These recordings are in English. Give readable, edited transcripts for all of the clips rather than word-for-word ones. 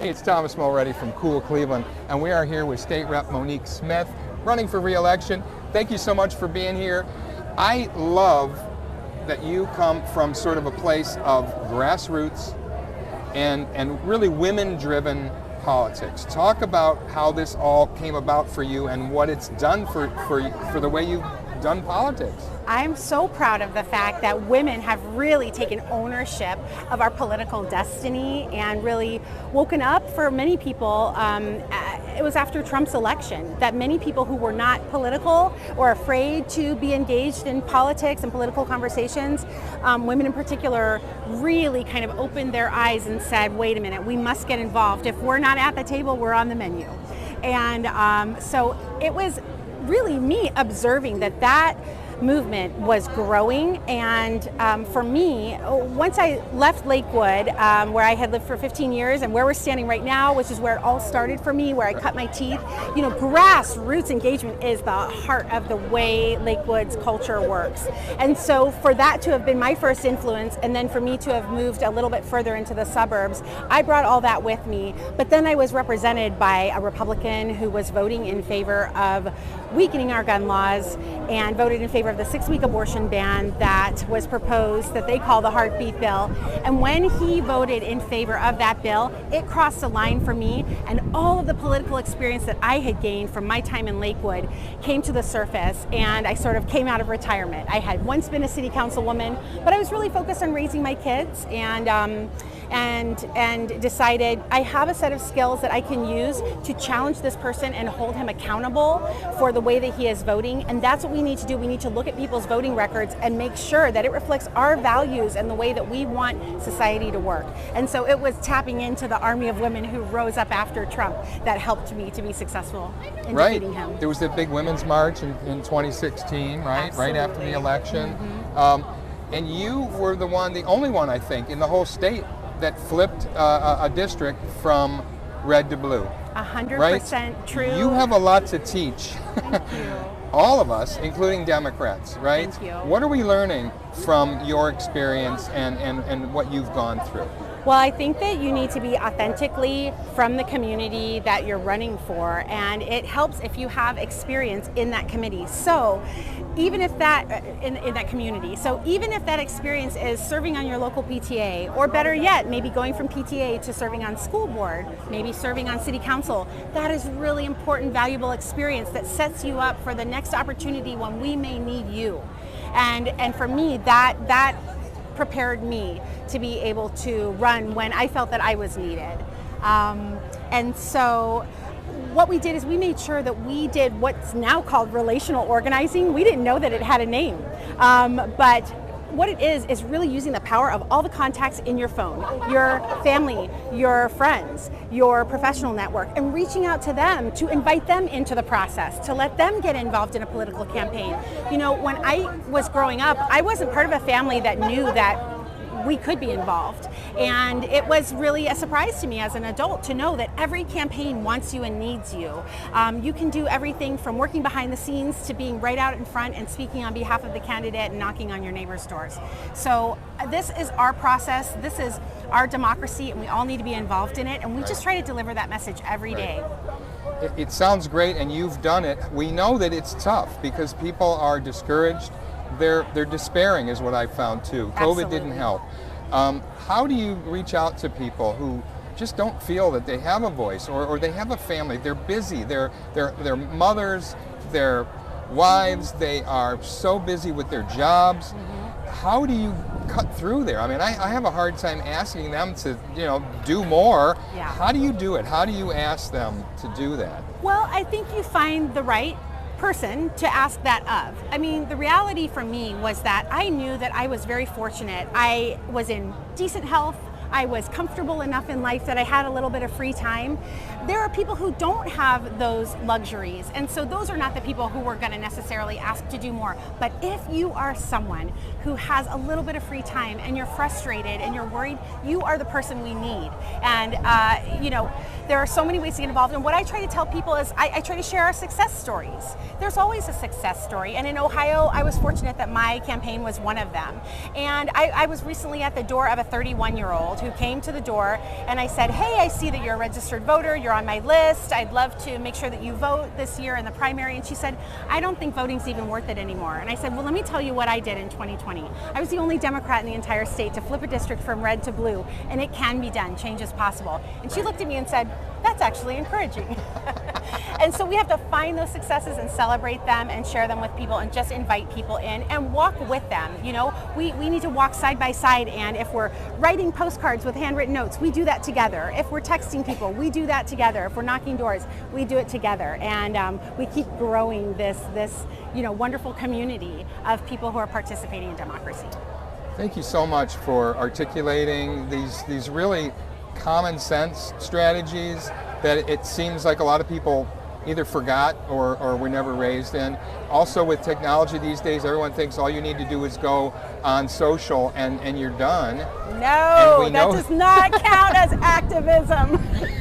Hey, it's Thomas Mulready from CoolCleveland, and we are here with State Rep Monique Smith, running for re-election. Thank you so much for being here. I love that you come from sort of a place of grassroots and really women-driven politics. Talk about how this all came about for you and what it's done for the way you've done politics. I'm so proud of the fact that women have really taken ownership of our political destiny and really woken up for many people. It was after Trump's election that many people who were not political or afraid to be engaged in politics and political conversations, women in particular, really kind of opened their eyes and said, wait a minute, we must get involved. If we're not at the table, we're on the menu. And so it was really me observing that movement was growing, and for me, once I left Lakewood, where I had lived for 15 years, and where we're standing right now, which is where it all started for me, where I cut my teeth, you know, grassroots engagement is the heart of the way Lakewood's culture works. And so for that to have been my first influence, and then for me to have moved a little bit further into the suburbs, I brought all that with me. But then I was represented by a Republican who was voting in favor of weakening our gun laws and voted in favor of the 6-week abortion ban that was proposed, that they call the heartbeat bill. And when he voted in favor of that bill, it crossed a line for me, and all of the political experience that I had gained from my time in Lakewood came to the surface, and I sort of came out of retirement. I had once been a city councilwoman, but I was really focused on raising my kids, and decided I have a set of skills that I can use to challenge this person and hold him accountable for the way that he is voting. And that's what we need to do. We need to look at people's voting records and make sure that it reflects our values and the way that we want society to work. And so it was tapping into the army of women who rose up after Trump that helped me to be successful in defeating him. There was that big women's march in 2016, right? Absolutely. Right after the election. Mm-hmm. And you were the only one, I think, in the whole state that flipped a district from red to blue. 100% right? true. You have a lot to teach. Thank you. All of us, including Democrats, right? Thank you. What are we learning from your experience and what you've gone through? Well, I think that you need to be authentically from the community that you're running for, and it helps if you have experience in that committee. So even if that, in that community, so even if that experience is serving on your local PTA, or better yet, maybe going from PTA to serving on school board, maybe serving on city council, that is really important, valuable experience that sets you up for the next opportunity when we may need you. And for me, that prepared me to be able to run when I felt that I was needed. And so what we did is we made sure that we did what's now called relational organizing. We didn't know that it had a name, but what it is really using the power of all the contacts in your phone, your family, your friends, your professional network, and reaching out to them to invite them into the process, to let them get involved in a political campaign. You know, when I was growing up, I wasn't part of a family that knew that we could be involved. And it was really a surprise to me as an adult to know that every campaign wants you and needs you. You can do everything from working behind the scenes to being right out in front and speaking on behalf of the candidate and knocking on your neighbor's doors. So this is our process, this is our democracy, and we all need to be involved in it, and we just try to deliver that message every day. It sounds great, and you've done it. We know that it's tough because people are discouraged. They're despairing is what I found too. Absolutely. COVID didn't help. How do you reach out to people who just don't feel that they have a voice or they have a family? They're busy. They're mothers, they're wives. They are so busy with their jobs. Mm-hmm. How do you cut through there? I mean, I have a hard time asking them to, do more. Yeah. How do you do it? How do you ask them to do that? Well, I think you find the right person to ask that of. I mean, the reality for me was that I knew that I was very fortunate. I was in decent health. I was comfortable enough in life that I had a little bit of free time. There are people who don't have those luxuries, and so those are not the people who we're going to necessarily ask to do more. But if you are someone who has a little bit of free time and you're frustrated and you're worried, you are the person we need. And there are so many ways to get involved, and what I try to tell people is I try to share our success stories. There's always a success story, and in Ohio, I was fortunate that my campaign was one of them. And I was recently at the door of a 31-year-old who came to the door, and I said, hey, I see that you're a registered voter, you're on my list, I'd love to make sure that you vote this year in the primary. And she said, I don't think voting's even worth it anymore. And I said, well, let me tell you what I did in 2020. I was the only Democrat in the entire state to flip a district from red to blue, and it can be done, change is possible. And she looked at me and said, that's actually encouraging. And so we have to find those successes and celebrate them and share them with people and just invite people in and walk with them. You know, we need to walk side by side, and if we're writing postcards with handwritten notes, we do that together. If we're texting people, we do that together. If we're knocking doors, we do it together. And we keep growing this wonderful community of people who are participating in democracy. Thank you so much for articulating these really common sense strategies that it seems like a lot of people either forgot or were never raised in. Also with technology these days, everyone thinks all you need to do is go on social and you're done. No, that does not count as activism.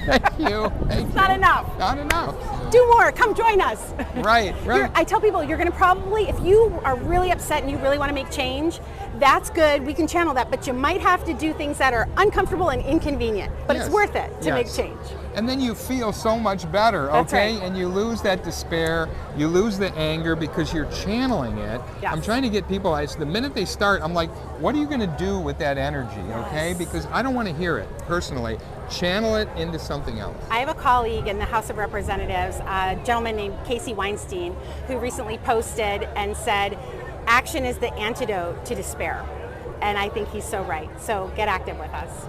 Thank you. It's not enough. Not enough. Do more, come join us. Right. I tell people, you're gonna probably, if you are really upset and you really wanna make change, that's good, we can channel that, but you might have to do things that are uncomfortable and inconvenient, but Yes. It's worth it to make change. And then you feel so much better, okay? That's right. And you lose that despair, you lose the anger because you're channeling it. Yes. I'm trying to get people, the minute they start, I'm like, what are you gonna do with that energy, okay? Yes. Because I don't wanna hear it, personally. Channel it into something else. I have a colleague in the House of Representatives, a gentleman named Casey Weinstein, who recently posted and said, action is the antidote to despair. And I think he's so right. So get active with us.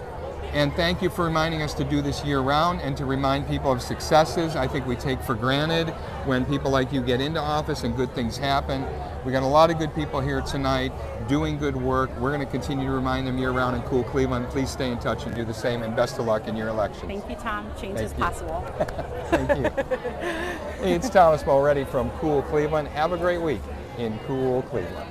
And thank you for reminding us to do this year round and to remind people of successes I think we take for granted when people like you get into office and good things happen. We got a lot of good people here tonight doing good work. We're going to continue to remind them year round in Cool Cleveland. Please stay in touch and do the same, and best of luck in your election. Thank you, Tom. Change is possible. Thank you. Hey, it's Thomas Mulready from Cool Cleveland. Have a great week in Cool Cleveland.